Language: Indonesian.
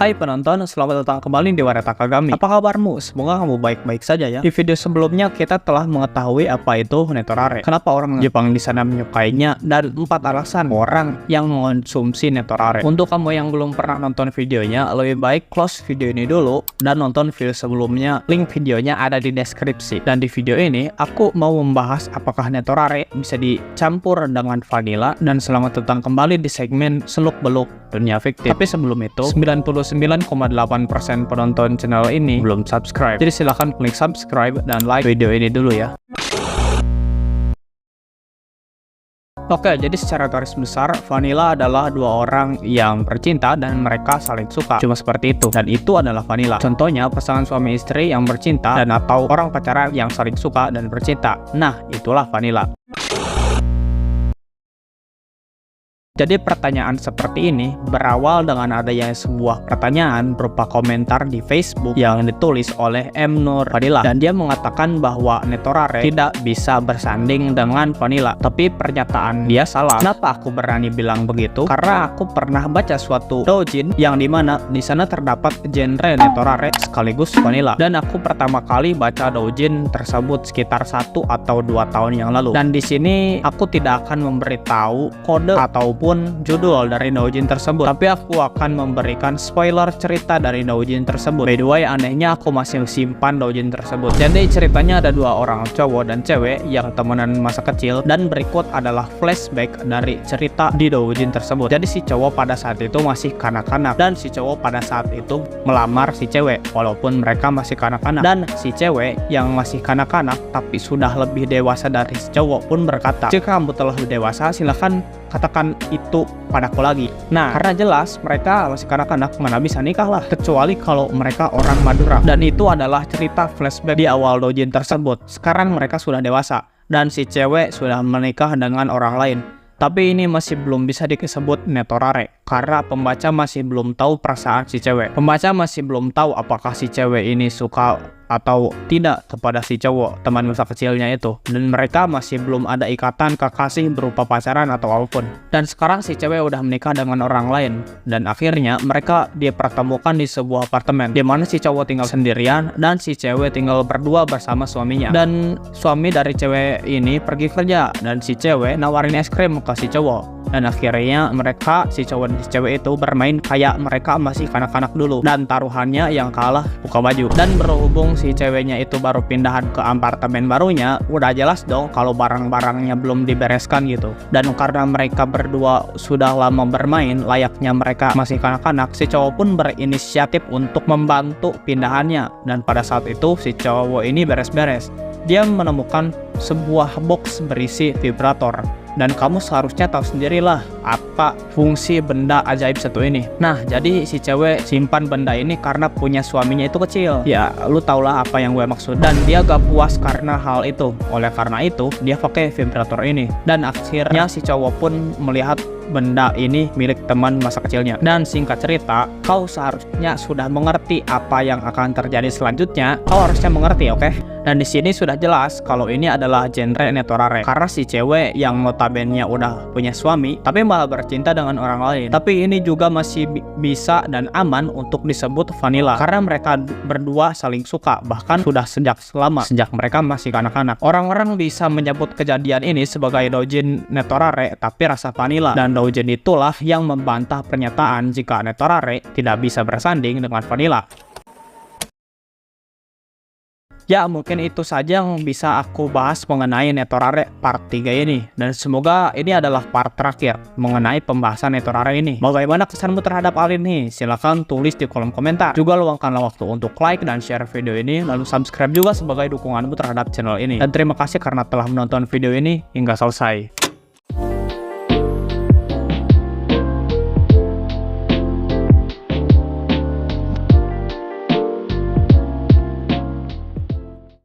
Hai penonton, selamat datang kembali di Wareta Kagami. Apa kabarmu? Semoga kamu baik-baik saja ya. Di video sebelumnya kita telah mengetahui apa itu Netorare, kenapa orang Jepang di sana menyukainya, dan 4 alasan orang yang mengonsumsi Netorare. Untuk kamu yang belum pernah nonton videonya, lebih baik close video ini dulu dan nonton video sebelumnya. Link videonya ada di deskripsi. Dan di video ini aku mau membahas apakah Netorare bisa dicampur dengan vanilla, dan selamat datang kembali di segmen seluk-beluk dunia fiktif. Tapi sebelum itu, 99,8% penonton channel ini belum subscribe. Jadi silahkan klik subscribe dan like video ini dulu ya. Oke, jadi secara garis besar, vanilla adalah dua orang yang bercinta dan mereka saling suka. Cuma seperti itu, dan itu adalah vanilla. Contohnya, pasangan suami istri yang bercinta dan atau orang pacaran yang saling suka dan bercinta. Nah, itulah vanilla. Jadi pertanyaan seperti ini berawal dengan adanya sebuah pertanyaan berupa komentar di Facebook yang ditulis oleh M. Nur Fadila, dan dia mengatakan bahwa Netorare tidak bisa bersanding dengan vanilla. Tapi pernyataan dia salah. Kenapa aku berani bilang begitu? Karena aku pernah baca suatu doujin yang dimana di sana terdapat genre Netorare sekaligus vanilla, dan aku pertama kali baca doujin tersebut sekitar 1 atau 2 tahun yang lalu. Dan di sini aku tidak akan memberitahu kode ataupun judul dari doujin tersebut, tapi aku akan memberikan spoiler cerita dari doujin tersebut. By the way, anehnya aku masih simpan doujin tersebut. Jadi ceritanya ada 2 orang cowok dan cewek yang temenan masa kecil, dan berikut adalah flashback dari cerita di doujin tersebut. Jadi si cowok pada saat itu masih kanak-kanak, dan si cowok pada saat itu melamar si cewek walaupun mereka masih kanak-kanak, dan si cewek yang masih kanak-kanak tapi sudah lebih dewasa dari si cowok pun berkata, "Jika kamu telah lebih dewasa, silahkan katakan itu padaku lagi." Nah, karena jelas mereka masih kanak-kanak, mana bisa nikah lah, kecuali kalau mereka orang Madura. Dan itu adalah cerita flashback di awal doujin tersebut. Sekarang mereka sudah dewasa dan si cewek sudah menikah dengan orang lain. Tapi ini masih belum bisa disebut Netorare karena pembaca masih belum tahu perasaan si cewek. Pembaca masih belum tahu apakah si cewek ini suka atau tidak kepada si cowok teman masa kecilnya itu, dan mereka masih belum ada ikatan kekasih berupa pacaran atau apapun. Dan sekarang si cewek udah menikah dengan orang lain, dan akhirnya mereka dipertemukan di sebuah apartemen di mana si cowok tinggal sendirian dan si cewek tinggal berdua bersama suaminya. Dan suami dari cewek ini pergi kerja, dan si cewek nawarin es krim ke si cowok. Dan akhirnya mereka, si cowok dan si cewek itu bermain kayak mereka masih kanak-kanak dulu, dan taruhannya yang kalah buka baju. Dan berhubung si ceweknya itu baru pindahan ke apartemen barunya, udah jelas dong kalau barang-barangnya belum dibereskan gitu. Dan karena mereka berdua sudah lama bermain layaknya mereka masih kanak-kanak, si cowok pun berinisiatif untuk membantu pindahannya. Dan pada saat itu si cowok ini beres-beres. Dia menemukan sebuah box berisi vibrator. Dan kamu seharusnya tahu sendirilah apa fungsi benda ajaib satu ini. Nah, jadi si cewek simpan benda ini karena punya suaminya itu kecil. Ya, lu tau lah apa yang gue maksud. Dan dia gak puas karena hal itu. Oleh karena itu, dia pakai vibrator ini. Dan akhirnya si cowok pun melihat benda ini milik teman masa kecilnya. Dan singkat cerita, kau seharusnya sudah mengerti apa yang akan terjadi selanjutnya. Kau harusnya mengerti, oke? Dan di sini sudah jelas kalau ini adalah genre Netorare karena si cewek yang notabene udah punya suami tapi malah bercinta dengan orang lain. Tapi ini juga masih bisa dan aman untuk disebut vanilla karena mereka berdua saling suka, bahkan sudah sejak mereka masih kanak-kanak. Orang-orang bisa menyebut kejadian ini sebagai doujin Netorare tapi rasa vanilla, dan doujin itulah yang membantah pernyataan jika Netorare tidak bisa bersanding dengan vanilla. Ya, mungkin itu saja yang bisa aku bahas mengenai Netorare part 3 ini. Dan semoga ini adalah part terakhir mengenai pembahasan Netorare ini. Bagaimana kesanmu terhadap hal ini? Silahkan tulis di kolom komentar. Juga luangkanlah waktu untuk like dan share video ini. Lalu subscribe juga sebagai dukunganmu terhadap channel ini. Dan terima kasih karena telah menonton video ini hingga selesai.